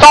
100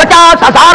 50,000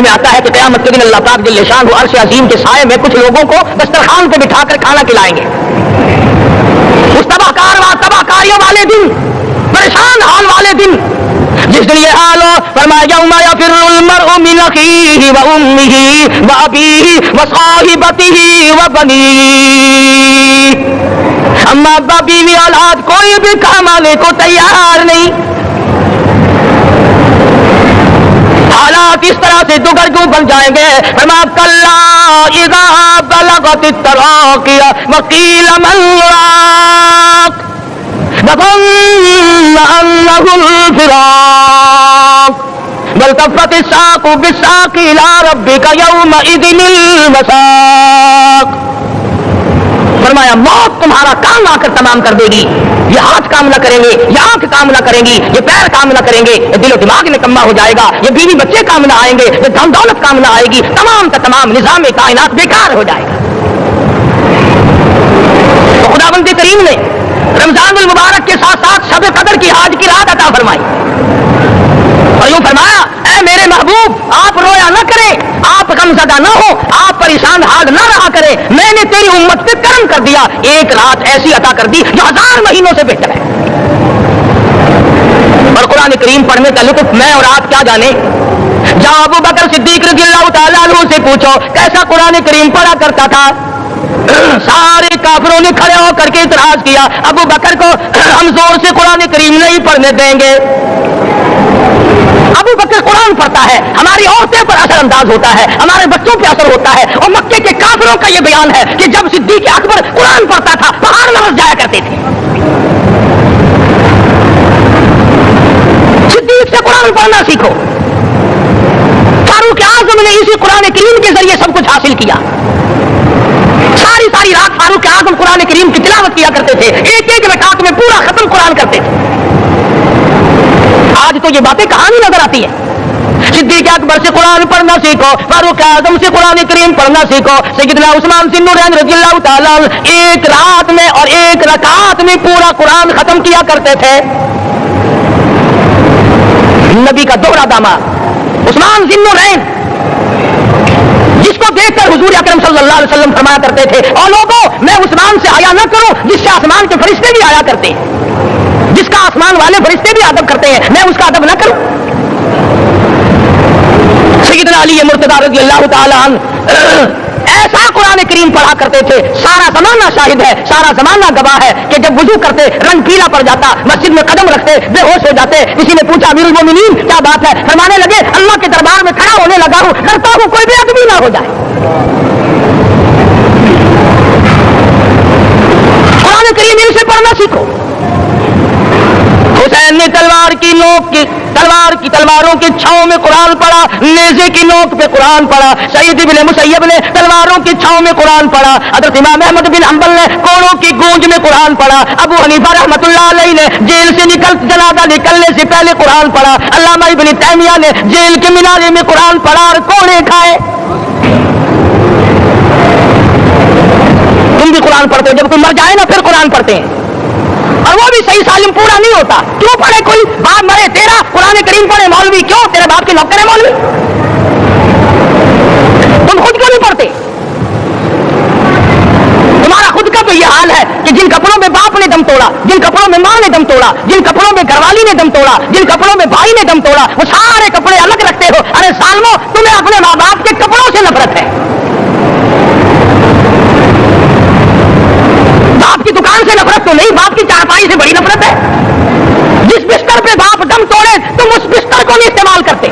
حدیث میں آتا ہے کہ قیامت کے دن اللہ پاک جل شان وہ عرش عظیم کے سائے میں کچھ لوگوں کو دسترخوان پہ بٹھا کر کھانا کھلائیں گے. اس تباہ کاریوں والے دن، پریشان حال والے دن، جس دن یہ حال ہو، فرمایا یوم یفر المرء من اخیہ و امہ و ابیہ و صاحبتہ و بنیہ. اما ابا بیوی اولاد کوئی بھی کام آنے کو تیار نہیں. حالات اس طرح سے دگرگوں بن جائیں گے. فرمایا کلا اذا بلغت التراقی وقیل من راق وظن انه الفراق والتفت الساق بالساق الى ربك يومئذ المساق. فرمایا موت تمہارا کام آ کر تمام کر دے گی. یہ ہاتھ کام نہ کریں گے، یہ آنکھ کام نہ کریں گی، یہ پیر کام نہ کریں گے، یہ دل و دماغ نکما ہو جائے گا، یہ بیوی بچے کام نہ آئیں گے، یہ دھن دولت کام نہ آئے گی. تمام کا تمام نظام کائنات بیکار ہو جائے گا. تو خداوند کریم نے رمضان المبارک کے ساتھ ساتھ شب قدر کی حج کی رات عطا فرمائی اور یوں فرمایا اے میرے محبوب آپ رویا نہ کریں، آپ غمزدہ نہ ہو، آپ پریشان حال نہ رہا کریں. میں نے تیری امت پہ کرم کر دیا، ایک رات ایسی عطا کر دی جو 1000 مہینوں سے بہتر ہے. اور قرآن کریم پڑھنے کا لطف میں اور آپ کیا جانے. جاؤ ابو بکر صدیق رضی اللہ تعالیٰ عنہ سے پوچھو کیسا قرآن کریم پڑھا کرتا تھا. سارے کافروں نے کھڑے ہو کر کے اعتراض کیا ابو بکر کو ہم زور سے قرآن کریم نہیں پڑھنے دیں گے. ابو بکر قرآن پڑھتا ہے، ہماری عورتیں پر اثر انداز ہوتا ہے، ہمارے بچوں پہ اثر ہوتا ہے. اور مکے کے کافروں کا یہ بیان ہے کہ جب صدیق اکبر قرآن پڑھتا تھا پہاڑ لرز جایا کرتے تھے. صدیق سے قرآن پڑھنا سیکھو. فاروق اعظم نے اسی قرآن کریم کے ذریعے سب کچھ حاصل کیا. ساری رات فاروق اعظم قرآن کریم کی تلاوت کیا کرتے تھے، ایک ایک رکعت میں پورا ختم قرآن کرتے تھے. آج تو یہ باتیں کہاں نہیں نظر آتی ہیں. صدیق اکبر سے قرآن پڑھنا سیکھو، فاروق اعظم سے قرآن کریم پڑھنا سیکھو. سیدنا عثمان ذی النورین رضی اللہ تعالیٰ ایک رات میں اور ایک رکعت میں پورا قرآن ختم کیا کرتے تھے. نبی کا دوہرا داماد عثمان ذی النورین، جس کو دیکھ کر حضور اکرم صلی اللہ علیہ وسلم فرمایا کرتے تھے اور لوگوں میں عثمان سے حیا نہ کروں جس سے آسمان کے فرشتے بھی حیا کرتے ہیں، جس کا آسمان والے فرشتے بھی ادب کرتے ہیں، میں اس کا ادب نہ کروں. سیدنا علی مرتضیٰ رضی اللہ تعالیٰ عنہ ایسا قرآن کریم پڑھا کرتے تھے، سارا زمانہ شاہد ہے، سارا زمانہ گواہ ہے کہ جب وضو کرتے رنگ پیلا پڑ جاتا، مسجد میں قدم رکھتے بے ہوش ہو جاتے. کسی نے پوچھا امیر المومنین کیا بات ہے؟ فرمانے لگے اللہ کے دربار میں کھڑا ہونے لگا ہوں، ڈرتا ہوں کوئی بھی ادبی نہ ہو جائے. قرآن کریم ان سے پڑھنا سیکھو. حسین نے تلواروں کی چھاؤں میں قرآن پڑھا، نیزے کی نوک پہ قرآن پڑھا. سعید بن مسیب نے تلواروں کی چھاؤں میں قرآن پڑھا. حضرت امام احمد بن حنبل نے کوڑوں کی گونج میں قرآن پڑھا. ابو حنیفہ رحمۃ اللہ علیہ نے جیل سے جنازہ نکلنے سے پہلے قرآن پڑھا. علامہ ابن تیمیہ نے جیل کے مینارے میں قرآن پڑھا اور کوڑے کھائے. تم بھی قرآن پڑھتے ہو، جب کوئی مر جائے نا پھر قرآن پڑھتے ہیں، اور وہ بھی صحیح سالم پورا نہیں ہوتا. کیوں پڑھے؟ کوئی باپ مرے تیرا قرآن کریم پڑھے مولوی، کیوں؟ تیرے باپ کے نوکر ہے مولوی. تم خود کیوں نہیں پڑھتے؟ تمہارا خود کا تو یہ حال ہے کہ جن کپڑوں میں باپ نے دم توڑا، جن کپڑوں میں ماں نے دم توڑا، جن کپڑوں میں گھر والی نے دم توڑا، جن کپڑوں میں بھائی نے دم توڑا، وہ سارے کپڑے الگ رکھتے ہو. ارے ظالمو، تمہیں اپنے ماں باپ کے کپڑوں سے نفرت ہے. باپ کی دکان سے نفرت تو نہیں، باپ کی چارپائی سے بڑی نفرت ہے. جس بستر پہ باپ دم توڑے تم اس بستر کو نہیں استعمال کرتے.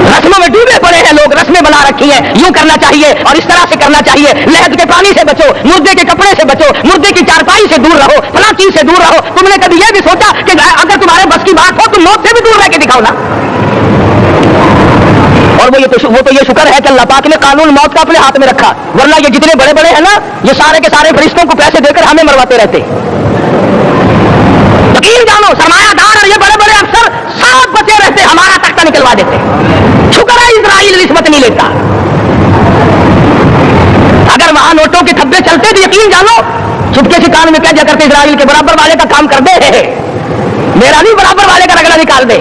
رسموں میں ڈوبے پڑے ہیں لوگ، رسمیں بنا رکھی ہیں، یوں کرنا چاہیے اور اس طرح سے کرنا چاہیے. لہد کے پانی سے بچو، مردے کے کپڑے سے بچو، مردے کی چارپائی سے دور رہو، فلاں چیز سے دور رہو. تم نے کبھی یہ بھی سوچا کہ اگر تمہارے بس کی بات ہو تو موت سے بھی دور رہ کے دکھاؤ نا. اور وہ تو یہ شکر ہے کہ اللہ پاک نے قانون موت کا اپنے ہاتھ میں رکھا، ورنہ یہ جتنے بڑے بڑے ہیں نا، یہ سارے کے سارے فرشتوں کو پیسے دے کر ہمیں مرواتے رہتے. یقین جانو سرمایہ دار اور یہ بڑے بڑے افسر سب بچے رہتے، ہمارا تختہ نکلوا دیتے. شکر ہے اسرائیل رشوت نہیں لیتا. اگر وہاں نوٹوں کے تھبے چلتے تو یقین جانو چپکے سے کان میں کہہ دیا کرتے اسرائیل کے برابر والے کا کام کر دے. میرا نہیں برابر والے کا رگڑا نکال دے.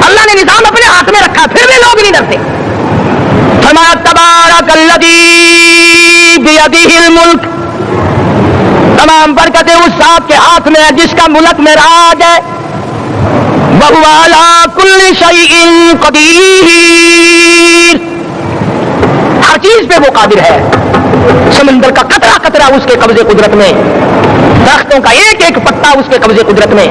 اللہ نے نظام اپنے ہاتھ میں رکھا پھر بھی لوگ نہیں ڈرتے. فرمایا تبارک الذی بیدہ الملک، تمام برکتیں اس ذات کے ہاتھ میں ہے جس کا ملک میں راج ہے. وَهُوَ عَلَى كُلِّ شَيْءٍ قَدِيرٌ، ہر چیز پہ وہ قادر ہے. سمندر کا قطرہ قطرہ اس کے قبضے قدرت میں، درختوں کا ایک ایک پتا اس کے قبضے قدرت میں،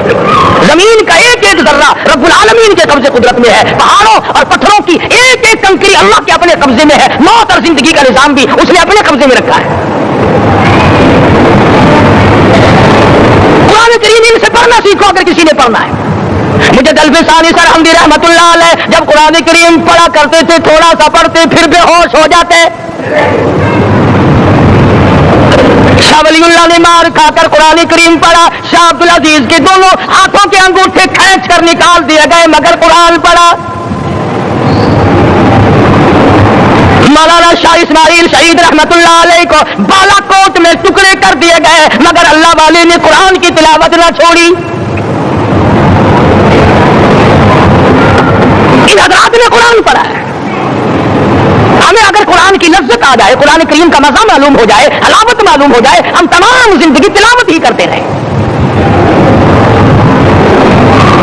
زمین کا ایک ایک ذرہ رب العالمین کے قبضے قدرت میں ہے. پہاڑوں اور پتھروں کی ایک ایک کنکری اللہ کے اپنے قبضے میں ہے. موت اور زندگی کا نظام بھی اس نے اپنے قبضے میں رکھا ہے. قرآن کریم سے پڑھنا سیکھو اگر کسی نے پڑھنا ہے. مجھے دلف ثانی سر حمدی رحمت اللہ علیہ جب قرآن کریم پڑھا کرتے تھے تھوڑا سا پڑھتے پھر بے ہوش ہو جاتے. شاہ ولی اللہ نے مار کھا کر قرآن کریم پڑھا. شاہ عبدالعزیز کے دونوں ہاتھوں کے انگوٹھے کھینچ کر نکال دیے گئے مگر قرآن پڑھا. مولانا شاہ اسماعیل شہید رحمت اللہ علیہ کو بالا کوٹ میں ٹکڑے کر دیے گئے مگر اللہ والے نے قرآن کی تلاوت نہ چھوڑی. ان حضرات نے قرآن پڑھا ہے. ہمیں اگر قرآن کی لذت آ جائے، قرآن کریم کا مزہ معلوم ہو جائے، حلاوت معلوم ہو جائے، ہم تمام زندگی تلاوت ہی کرتے رہیں.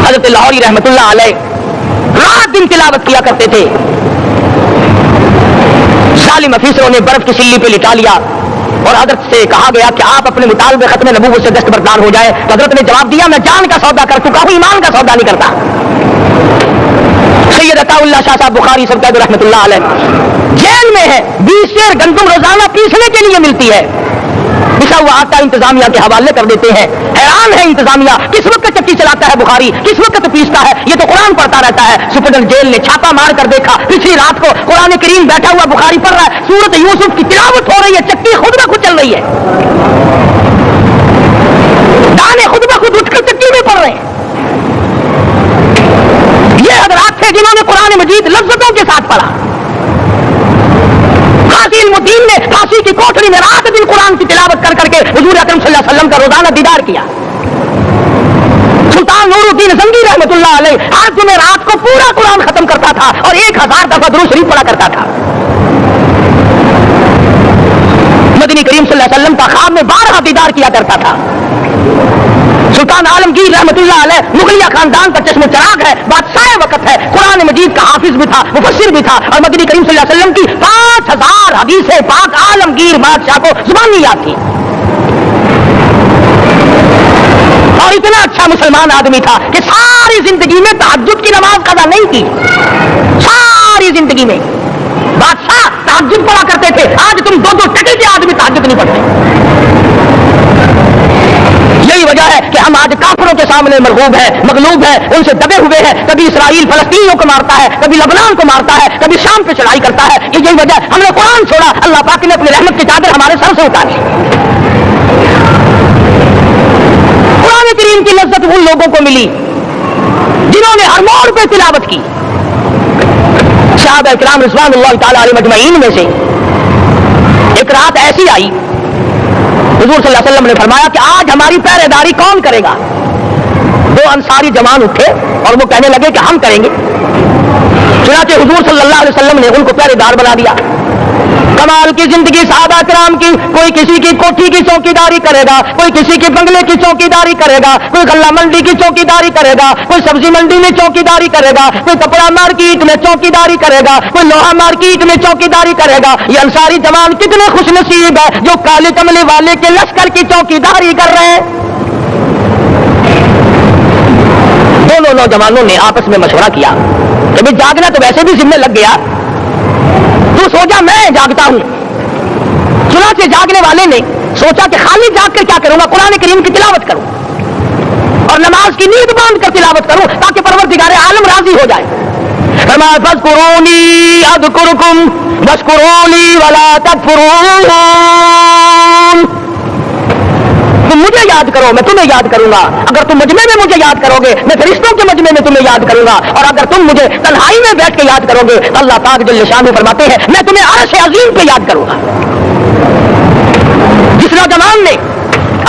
حضرت لاہوری رحمت اللہ علیہ رات دن تلاوت کیا کرتے تھے. ظالم افیسروں نے برف کی سلی پہ لٹا لیا اور حضرت سے کہا گیا کہ آپ اپنے مطالبے ختم نبوت سے دستبردار ہو جائے. تو حضرت نے جواب دیا میں جان کا سودا کر چکا ہوں، ایمان کا سودا نہیں کرتا. سید عطا اللہ شاہ صاحب بخاری صاحب رحمت اللہ علیہ جیل میں ہے. 20 سیر گندم روزانہ پیسنے کے لیے ملتی ہے. پسا ہوا آٹا انتظامیہ کے حوالے کر دیتے ہیں. حیران ہے انتظامیہ کس وقت چکی چلاتا ہے بخاری، کس وقت پیستا ہے، یہ تو قرآن پڑھتا رہتا ہے. سپرڈنٹ جیل نے چھاپا مار کر دیکھا پچھلی رات کو قرآن کریم بیٹھا ہوا بخاری پڑھ رہا ہے. سورت یوسف کی تلاوت ہو رہی ہے، چکی خود بخود چل رہی ہے، دانے خود بخود اٹھ کر چکی میں پڑھ رہے ہیں. یہ حضرات تھے جنہوں نے قرآن مجید لذتوں کے ساتھ پڑھا. قاضی علم الدین نے پھانسی کی کوٹڑی میں رات دن قرآن کی تلاوت کر کر کے حضور اکرم صلی اللہ علیہ وسلم کا روزانہ دیدار کیا. سلطان نور الدین زنگی رحمت اللہ علیہ آج جمعہ رات کو پورا قرآن ختم کرتا تھا اور 1000 دفعہ درود شریف پڑھا کرتا تھا. مدنی کریم صلی اللہ علیہ وسلم کا خواب میں 12 دیدار کیا کرتا تھا. سلطان عالمگیر رحمت اللہ علیہ مغلیہ خاندان کا چشم چراغ ہے، بادشاہ وقت ہے، قرآن مجید کا حافظ بھی تھا، مفسر بھی تھا اور مدنی کریم صلی اللہ علیہ وسلم کی 5000 حدیث پاک عالمگیر بادشاہ کو زبانی یاد تھی. اور اتنا اچھا مسلمان آدمی تھا کہ ساری زندگی میں تہجد کی نماز قضا نہیں کی. ساری زندگی میں بادشاہ تہجد پڑھا کرتے تھے. آج تم 2 ٹکے کے آدمی تہجد نہیں پڑھتے. یہی وجہ ہے کہ ہم آج کافروں کے سامنے مرغوب ہیں، مغلوب ہیں، ان سے دبے ہوئے ہیں. کبھی اسرائیل فلسطینیوں کو مارتا ہے، کبھی لبنان کو مارتا ہے، کبھی شام پہ چڑھائی کرتا ہے. یہی وجہ ہے ہم نے قرآن چھوڑا. اللہ پاک نے اپنی رحمت کی چادر ہمارے سر سے اتاری. قرآن کریم کی لذت ان لوگوں کو ملی جنہوں نے ہر موڑ پہ تلاوت کی. صحابہ کرام رضوان اللہ تعالی علیہ مجمعین میں سے ایک رات ایسی آئی حضور صلی اللہ علیہ وسلم نے فرمایا کہ آج ہماری پہرے داری کون کرے گا. 2 انصاری جوان اٹھے اور وہ کہنے لگے کہ ہم کریں گے. چنانچہ حضور صلی اللہ علیہ وسلم نے ان کو پہرے دار بنا دیا. کمال کی زندگی صحابہ کرام کی. کوئی کسی کی کوٹھی کی چوکیداری کرے گا، کوئی کسی کے بنگلے کی چوکیداری کرے گا، کوئی غلہ منڈی کی چوکیداری کرے گا، کوئی سبزی منڈی میں چوکیداری کرے گا، کوئی کپڑا مارکیٹ میں چوکیداری کرے گا، کوئی لوہا مارکیٹ میں چوکیداری کرے گا. یہ انصاری جوان کتنے خوش نصیب ہے جو کالے کملے والے کے لشکر کی چوکیداری کر رہے ہیں. دونوں نوجوانوں نے آپس میں مشورہ کیا کہ بھائی جاگنا تو ویسے بھی ذمہ لگ گیا، تو سو جا میں جاگتا ہوں. چنانچہ جاگنے والے نے سوچا کہ خالی جاگ کر کیا کروں گا، قرآن کریم کی تلاوت کروں اور نماز کی نیند باندھ کر تلاوت کروں تاکہ پروردگار عالم راضی ہو جائے. فرمایا فاذکرونی اذکرکم واشکروا لی ولا تکفرون. تم مجھے یاد کرو میں تمہیں یاد کروں گا. اگر تم مجمع میں مجھے یاد کرو گے میں فرشتوں کے مجمع میں تمہیں یاد کروں گا. اور اگر تم مجھے تنہائی میں بیٹھ کے یاد کرو گے اللہ پاک جل شانہ فرماتے ہیں میں تمہیں عرش عظیم پہ یاد کروں گا. جس نوجوان نے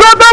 2-2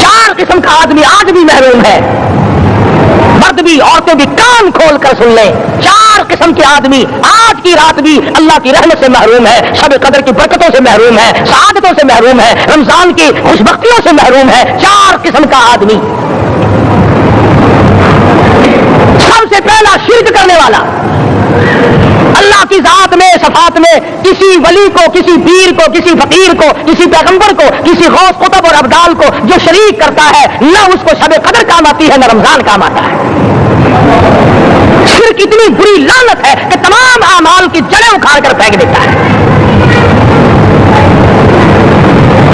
4 قسم کا آدمی آج بھی محروم ہے. مرد بھی عورتیں بھی کان کھول کر سن لیں. 4 قسم کے آدمی آج کی رات بھی اللہ کی رحمت سے محروم ہے, شب قدر کی برکتوں سے محروم ہے, سعادتوں سے محروم ہے, رمضان کی خوشبختیوں سے محروم ہے. 4 قسم کا آدمی. سب سے پہلا شرک کرنے والا, اللہ کی ذات میں صفات میں کسی ولی کو, کسی پیر کو, کسی فقیر کو, کسی پیغمبر کو, کسی غوث قطب اور ابدال کو جو شریک کرتا ہے, نہ اس کو شب قدر کام آتی ہے, نہ رمضان کام آتا ہے. شرک اتنی بری لعنت ہے کہ تمام اعمال کی جڑیں اکھاڑ کر پھینک دیتا ہے.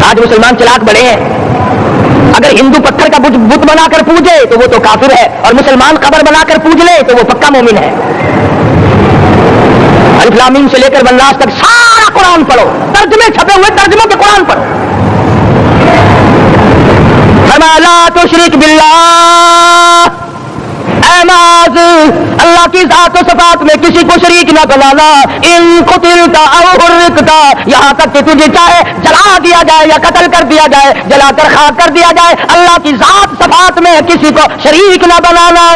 آج مسلمان چلاک بڑے ہیں. اگر ہندو پتھر کا بت بنا کر پوجے تو وہ تو کافر ہے, اور مسلمان قبر بنا کر پوج لے تو وہ پکا مومن ہے. الف لام میم سے لے کر والناس تک سارا قرآن پڑھو, ترجمے چھپے ہوئے ترجموں کے قرآن پڑھو. فرمایا لا تشرک باللہ, اے معاذ اللہ کی ذات و صفات میں کسی کو شریک نہ بنانا. ان قتلتا او حرقتا, یہاں تک کہ تجھے چاہے جلا دیا جائے یا قتل کر دیا جائے, جلا کر خاک کر دیا جائے, اللہ کی ذات صفات میں کسی کو شریک نہ بنانا.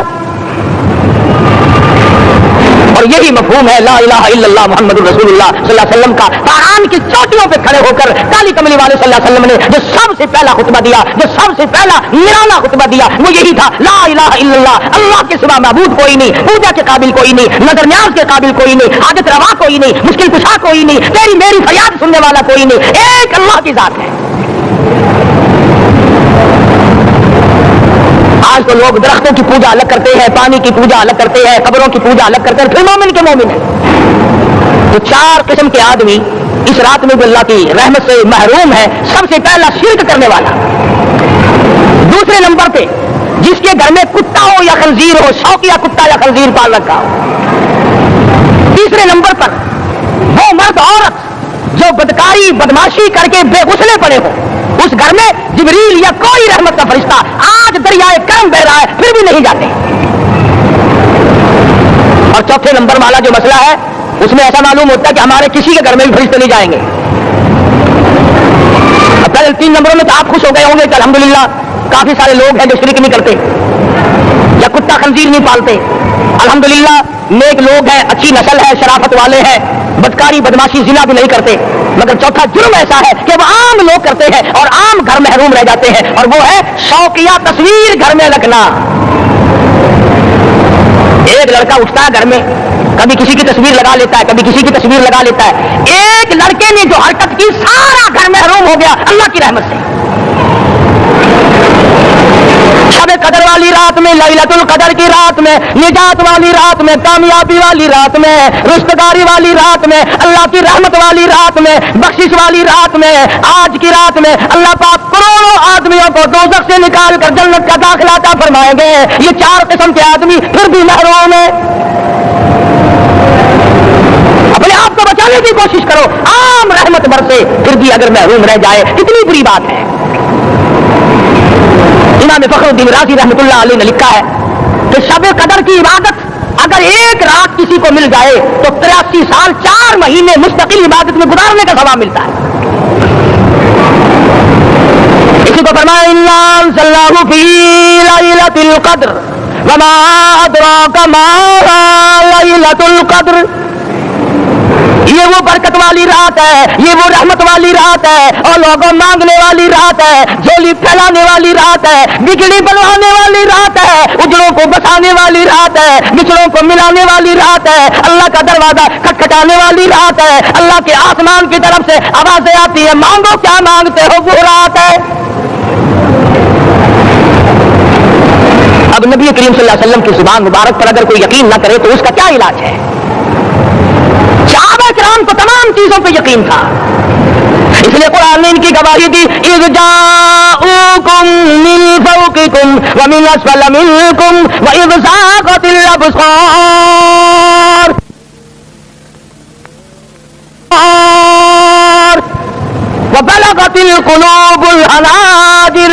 اور یہی مفہوم ہے لا الہ الا اللہ محمد رسول اللہ صلی اللہ علیہ وسلم کا. قرآن کی چوٹیوں پہ کھڑے ہو کر کالی کملی والے صلی اللہ علیہ وسلم نے جو سب سے پہلا خطبہ دیا, جو سب سے پہلا نرالا خطبہ دیا, وہ یہی تھا لا الہ الا اللہ, اللہ کے سوا معبود کوئی نہیں, پوجا کے قابل کوئی نہیں, نظر نیاز کے قابل کوئی نہیں, حاجت روا کوئی نہیں, مشکل کشا کوئی نہیں, تیری میری فریاد سننے والا کوئی نہیں, ایک اللہ کی ذات ہے. آج تو لوگ درختوں کی پوجا الگ کرتے ہیں, پانی کی پوجا الگ کرتے ہیں, قبروں کی پوجا الگ کرتے ہیں, پھر مومن کے مومن ہیں. تو 4 قسم کے آدمی اس رات میں بھی اللہ کی رحمت سے محروم ہے. سب سے پہلا شرک کرنے والا. دوسرے نمبر پہ جس کے گھر میں کتا ہو یا خنزیر ہو, شوقیہ کتا یا خنزیر پال رکھا ہو. تیسرے نمبر پر وہ مرد عورت جو بدکاری بدماشی کر کے بے غسلے پڑے ہو, اس گھر میں جبریل یا کوئی رحمت کا فرشتہ آج دریائے کرم بہ رہا ہے پھر بھی نہیں جاتے. اور چوتھے نمبر والا جو مسئلہ ہے اس میں ایسا معلوم ہوتا ہے کہ ہمارے کسی کے گھر میں بھی فرشتے نہیں جائیں گے. اب پہلے 3 نمبروں میں تو آپ خوش ہو گئے ہوں گے کہ الحمدللہ کافی سارے لوگ ہیں جو شرک نہیں کرتے یا کتا خنزیر نہیں پالتے. الحمدللہ نیک لوگ ہیں, اچھی نسل ہے, شرافت والے ہیں, بدکاری بدماشی زنا بھی نہیں کرتے. مگر چوتھا جرم ایسا ہے کہ وہ عام لوگ کرتے ہیں اور عام گھر محروم رہ جاتے ہیں, اور وہ ہے شوقیہ تصویر گھر میں رکھنا. ایک لڑکا اٹھتا ہے گھر میں, کبھی کسی کی تصویر لگا لیتا ہے, کبھی کسی کی تصویر لگا لیتا ہے. ایک لڑکے نے جو حرکت کی سارا گھر محروم ہو گیا اللہ کی رحمت سے. شب قدر والی رات میں, لیلۃ القدر کی رات میں, نجات والی رات میں, کامیابی والی رات میں, رستگاری والی رات میں, اللہ کی رحمت والی رات میں, بخشش والی رات میں, آج کی رات میں اللہ پاک کروڑوں آدمیوں کو دوزخ سے نکال کر جنت کا داخلہ عطا فرمائیں گے. یہ 4 قسم کے آدمی پھر بھی محروم ہیں. اپنے آپ کو بچانے کی کوشش کرو, عام رحمت برسے پھر بھی اگر محروم رہ جائے کتنی بری بات ہے. امام فخر الدین رازی رحمۃ اللہ علیہ نے لکھا ہے کہ شب قدر کی عبادت اگر ایک رات کسی کو مل جائے تو 83 سال 4 مہینے مستقل عبادت میں گزارنے کا ثواب ملتا ہے. اسی کو فرمایا انا انزلناہ فی لیلۃ القدر وما ادراک ما لیلۃ القدر. یہ وہ برکت والی رات ہے, یہ وہ رحمت والی رات ہے, اور لوگوں مانگنے والی رات ہے, جھولی پھیلانے والی رات ہے, بگڑی بنوانے والی رات ہے, اجڑوں کو بسانے والی رات ہے, بچڑوں کو ملانے والی رات ہے, اللہ کا دروازہ کھٹکھٹانے والی رات ہے, اللہ کے آسمان کی طرف سے آوازیں آتی ہیں مانگو کیا مانگتے ہو, وہ رات ہے. اب نبی کریم صلی اللہ علیہ وسلم کی زبان مبارک پر اگر کوئی یقین نہ کرے تو اس کا کیا علاج ہے؟ صحابہ کرام کو تمام چیزوں پہ یقین تھا, اس لیے قرآن نے ان کی گواہی دی اذ جاءوکم من فوقکم ومن اسفل منکم واذ زاغت الابصار وبلغت القلوب الحناجر.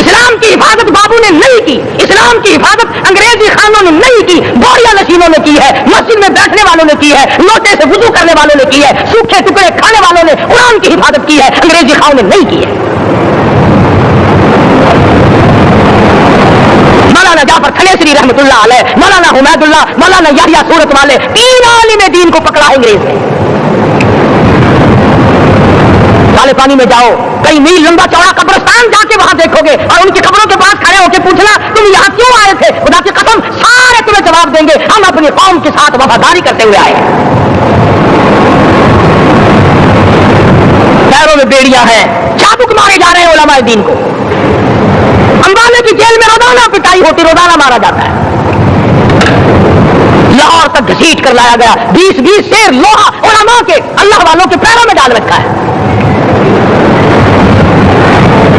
اسلام کی حفاظت بابو نے نہیں کی، اسلام کی حفاظت انگریزی خانوں نے نہیں کی، بوریا نشینوں نے کی ہے، مسجد میں بیٹھنے والوں نے کی ہے، لوٹے سے وضو کرنے والوں نے کی ہے، سوکھے ٹکڑے کھانے والوں نے قرآن کی حفاظت کی ہے، انگریزی خانوں نے نہیں کی ہے۔ مولانا جعفر تھلیسری رحمۃ اللہ علیہ، مولانا حمید اللہ، مولانا یحییٰ صورت والے، 3 عالم دین کو پکڑا انگریز نے۔ کالے پانی میں جاؤ، کئی میل لمبا چوڑا قبرستان جا کے وہاں دیکھو گے اور ان کی قبروں کے پاس کھڑے ہو کے پوچھنا تم یہاں کیوں آئے تھے، خدا کی قسم سارے تمہیں جواب دیں گے ہم اپنی قوم کے ساتھ وفاداری کرتے ہوئے آئے ہیں۔ پیروں میں بیڑیاں ہیں، چابک مارے جا رہے ہیں علماء دین کو، امبالے کی جیل میں روزانہ پٹائی ہوتی، روزانہ مارا جاتا ہے، لاہور تک گھسیٹ کر لایا گیا، 20 سیر لوہا علماء کے اللہ والوں کے پیروں میں ڈال رکھا ہے۔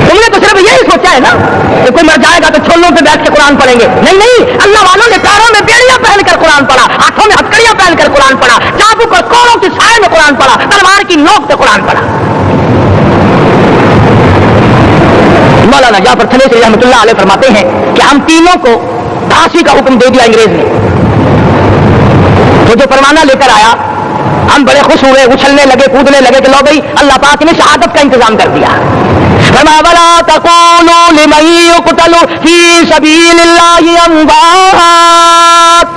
تم نے تو صرف یہی سوچا ہے نا کہ کوئی مر جائے گا تو چھولوں پہ بیٹھ کے قرآن پڑھیں گے، نہیں، اللہ والوں نے پیروں میں بیڑیاں پہن کر قرآن پڑھا، ہاتھوں میں ہتکڑیاں پہن کر قرآن پڑھا، چابک اور کوڑوں کی سائے میں قرآن پڑھا، تلوار کی نوک پہ قرآن پڑھا۔ مولانا جعفر تھلیسری رحمۃ اللہ علیہ فرماتے ہیں کہ ہم تینوں کو پھانسی کا حکم دے دیا انگریز نے، تو جو پروانہ لے کر آیا ہم بڑے خوش ہوئے، اچھلنے لگے، کودنے لگے کہ لو بھائی اللہ پاک نے شہادت کا انتظام کر دیا۔ وَلَا تَقُولُوا لِمَن يُقْتَلُ فِي سَبِيلِ اللَّهِ أَمْوَاتٌ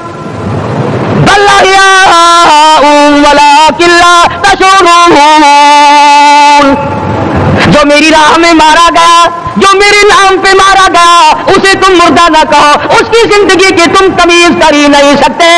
بَلْ أَحْيَاءٌ وَلَٰكِن لَّا تَشْعُرُونَ۔ جو میری راہ میں مارا گیا، جو میرے نام پہ مارا گیا، اسے تم مردہ نہ کہو، اس کی زندگی کی تم تمیز کر ہی نہیں سکتے۔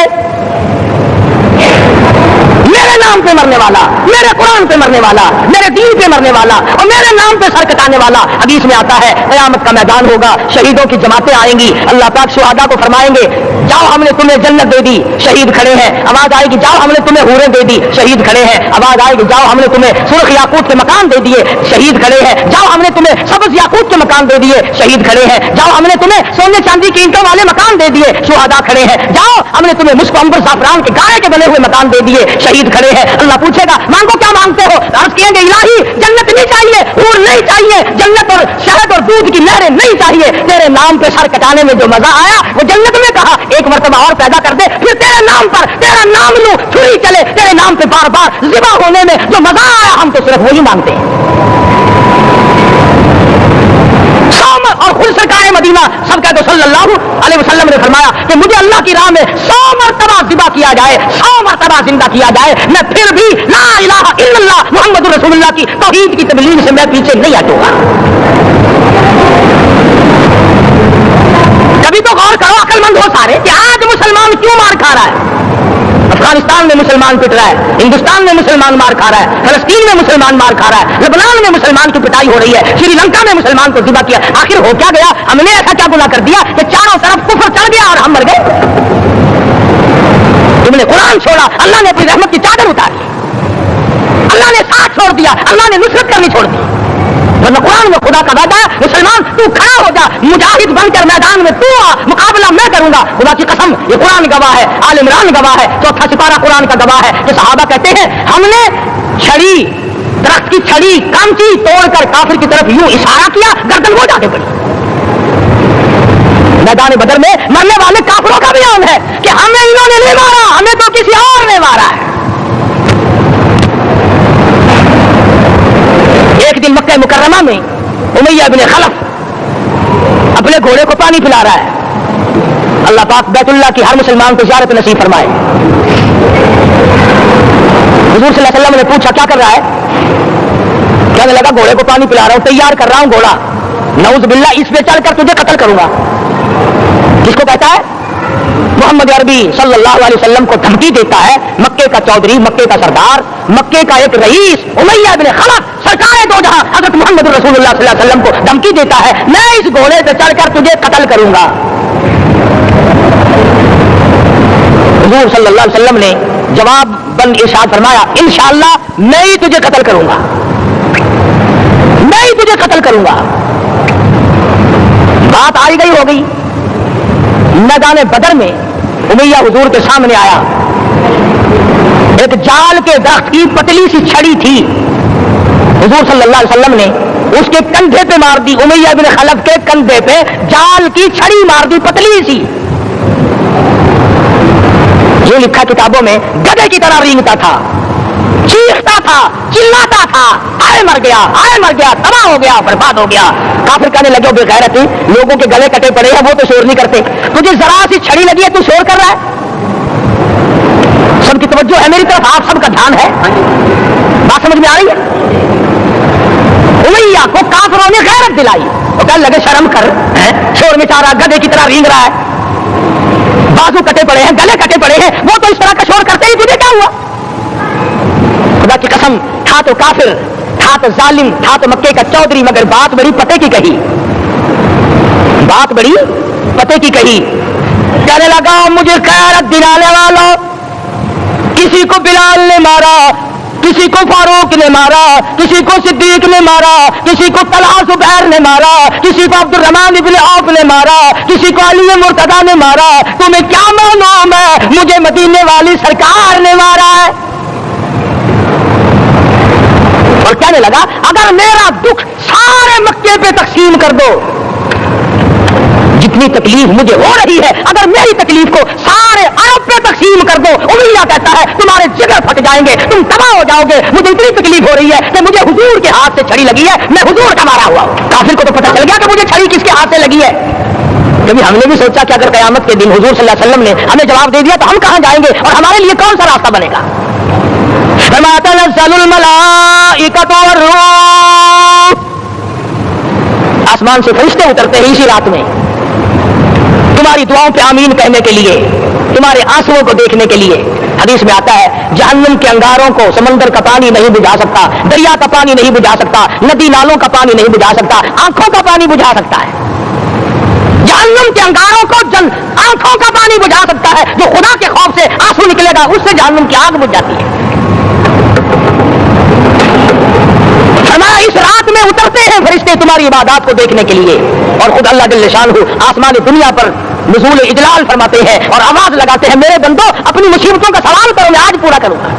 میرے نام پہ مرنے والا، میرے قرآن پہ مرنے والا، میرے دین پہ مرنے والا اور میرے نام پہ سر کٹانے والا، حدیث میں آتا ہے قیامت کا میدان ہوگا، شہیدوں کی جماعتیں آئیں گی، اللہ پاک شہداء کو فرمائیں گے جاؤ ہم نے تمہیں جنت دے دی، شہید کھڑے ہیں، آواز آئے گی جاؤ ہم نے تمہیں حوریں دے دی، شہید کھڑے ہیں، آواز آئے گی جاؤ ہم نے تمہیں سرخ یاقوت کے مکان دے دیے، شہید کھڑے ہیں، جاؤ ہم نے تمہیں سبز یاقوت کے مکان دے دیے، شہید کھڑے ہیں، جاؤ ہم نے تمہیں سونے چاندی کی اینٹوں والے مکان دے دیے، شہداء کھڑے ہیں، جاؤ ہم نے تمہیں مشک عنبر زعفران کے گائے کے بنے ہوئے مکان دے دیے، شہید کھڑے ہیں۔ اللہ پوچھے گا مانگو کیا مانگتے ہو، عرض کہیں گے الہی جنت نہیں چاہیے، حور نہیں چاہیے، جنت اور شہد اور دودھ کی نہریں نہیں چاہیے، تیرے نام پہ سر کٹانے میں جو مزہ آیا وہ جنت میں کہا ایک مرتبہ اور پیدا کر دے، پھر تیرے نام پر تیرا نام لوں چھری چلے، تیرے نام پہ بار بار ذبح ہونے میں جو مزہ آیا ہم تو صرف وہی مانگتے ہیں۔ اور خود سرکار مدینہ سب کہتے صلی اللہ علیہ وسلم نے فرمایا کہ مجھے اللہ کی راہ میں 100 مرتبہ ذبح کیا جائے، 100 مرتبہ زندہ کیا جائے، میں پھر بھی لا الہ الا اللہ محمد رسول اللہ کی توحید کی تبلیغ سے میں پیچھے نہیں ہٹوں گا۔ کبھی تو غور کرو عقل مند ہو سارے کہ آج مسلمان کیوں مار کھا رہا ہے؟ افغانستان میں مسلمان پٹ رہا ہے، ہندوستان میں مسلمان مار کھا رہا ہے، فلسطین میں مسلمان مار کھا رہا ہے، لبنان میں مسلمان کی پٹائی ہو رہی ہے، سری لنکا میں مسلمان کو ذبح کیا، آخر ہو کیا گیا؟ ہم نے ایسا کیا گناہ کر دیا کہ چاروں طرف کفر چڑھ گیا اور ہم مر گئے؟ تم نے قرآن چھوڑا، اللہ نے اپنی رحمت کی چادر اتاری، اللہ نے ساتھ چھوڑ دیا، اللہ نے نصرت کرنی چھوڑ دی، ورنہ قرآن میں خدا کا وعدہ ہے مسلمان تو کھڑا ہو جا، مجاہد بن کر میدان میں تو آ، مقابلہ میں کروں گا، خدا کی قسم یہ قرآن گواہ ہے، آل عمران گواہ ہے، 4واں سپارہ قرآن کا گواہ ہے کہ صحابہ کہتے ہیں ہم نے چھڑی، درخت کی چھڑی کانچی توڑ کر کافر کی طرف یوں اشارہ کیا، گردن وہ جاتے پڑی۔ میدان بدر میں مرنے والے کافروں کا بیان ہے کہ ہمیں انہوں نے نہیں مارا، ہمیں تو کسی اور نے مارا ہے۔ ایک دن مکہ مکرمہ میں امیہ بن خلف اپنے گھوڑے کو پانی پلا رہا ہے، اللہ پاک بیت اللہ کی ہر مسلمان کو زیارت نصیب فرمائے۔ حضور صلی اللہ علیہ وسلم نے پوچھا کیا کر رہا ہے؟ کہنے لگا گھوڑے کو پانی پلا رہا ہوں، تیار کر رہا ہوں گھوڑا، نعوذ باللہ اس پہ چڑھ کر تجھے قتل کروں گا۔ کس کو کہتا ہے؟ محمد عربی صلی اللہ علیہ وسلم کو دھمکی دیتا ہے، مکے کا چودھری، مکے کا سردار، مکے کا ایک رئیس امیہ بن خلف سرکار دو جہاں حضرت محمد رسول اللہ صلی اللہ علیہ وسلم کو دھمکی دیتا ہے میں اس گھوڑے پہ چڑھ کر تجھے قتل کروں گا۔ حضور صلی اللہ علیہ وسلم نے جواب بند ارشاد فرمایا انشاءاللہ میں ہی تجھے قتل کروں گا، میں ہی تجھے قتل کروں گا۔ بات آئی گئی ہو گئی، میدان بدر میں امیہ حضور کے سامنے آیا، ایک جال کے درخت کی پتلی سی چھڑی تھی، حضور صلی اللہ علیہ وسلم نے اس کے کندھے پہ مار دی، امیہ بن خلف کے کندھے پہ جال کی چھڑی مار دی، پتلی سی. یہ لکھا کتابوں میں، گدھے کی طرح رینگتا تھا، چیختا تھا، چلاتا تھا، آئے مر گیا، آئے مر گیا، تباہ ہو گیا، برباد ہو گیا. کافر کہنے لگے بے غیرت، لوگوں کے گلے کٹے پڑے ہیں، وہ تو شور نہیں کرتے، تجھے ذرا سی چھڑی لگی ہے تو شور کر رہا ہے. سب کی توجہ ہے میری طرف، آپ سب کا دھیان ہے، بات سمجھ میں آ رہی ہے؟ امیہ کو کافروں نے غیرت دلائی، وہ کہنے لگے شرم کر، شور مچا رہا، گدھے کی طرح رینگ رہا ہے، بازو کٹے پڑے ہیں، گلے کٹے پڑے ہیں، وہ تو اس طرح کا شور کرتے ہی، تجھے کیا ہوا؟ خدا کی قسم، تھا تو کافر، تھا تو ظالم، تھا تو مکے کا چودھری، مگر بات بڑی پتے کی کہی، بات بڑی پتے کی کہی. کہنے لگا مجھے غیرت دلانے والوں، کسی کو بلال نے مارا، کسی کو فاروق نے مارا، کسی کو صدیق نے مارا، کسی کو طلحہ زبیر نے مارا، کسی کو عبد الرحمن ابن عوف نے مارا، کسی کو علی مرتضیٰ نے مارا، تمہیں کیا معلوم ہے مجھے مدینے والی سرکار نے مارا ہے. اور کہنے لگا اگر میرا دکھ سارے مکے پہ تقسیم کر دو، جتنی تکلیف مجھے ہو رہی ہے اگر میری تکلیف کو سارے عرب پہ تقسیم کر دو، امیہ کہتا ہے تمہارے جگر پھٹ جائیں گے، تم تباہ ہو جاؤ گے. مجھے اتنی تکلیف ہو رہی ہے کہ مجھے حضور کے ہاتھ سے چھڑی لگی ہے، میں حضور کا مارا ہوا ہوں. کافر کو تو پتہ چل گیا کہ مجھے چھڑی کس کے ہاتھ سے لگی ہے. کبھی ہم نے بھی سوچا کہ اگر قیامت کے دن حضور صلی اللہ علیہ وسلم نے ہمیں جواب دے دیا تو ہم کہاں جائیں گے اور ہمارے لیے کون سا راستہ بنے گا؟ تنزل الملائکۃ والروح، آسمان سے فرشتے اترتے ہیں اسی رات میں تمہاری دعاؤں پہ آمین کہنے کے لیے، تمہارے آنسوؤں کو دیکھنے کے لیے. حدیث میں آتا ہے جہنم کے انگاروں کو سمندر کا پانی نہیں بجھا سکتا، دریا کا پانی نہیں بجھا سکتا، ندی نالوں کا پانی نہیں بجھا سکتا، آنکھوں کا پانی بجھا سکتا ہے. جہنم کے انگاروں کو آنکھوں کا پانی بجھا سکتا ہے، جو خدا کے خوف سے آنسو نکلے گا اس سے جہنم کی آگ بجھ جاتی ہے. فرمایا اس رات میں اترتے ہیں فرشتے تمہاری عبادات کو دیکھنے کے لیے، اور خود اللہ جل شانہ آسمان دنیا پر نزول اجلال فرماتے ہیں اور آواز لگاتے ہیں میرے بندو اپنی مصیبتوں کا سوال کرو، میں آج پورا کروں گا.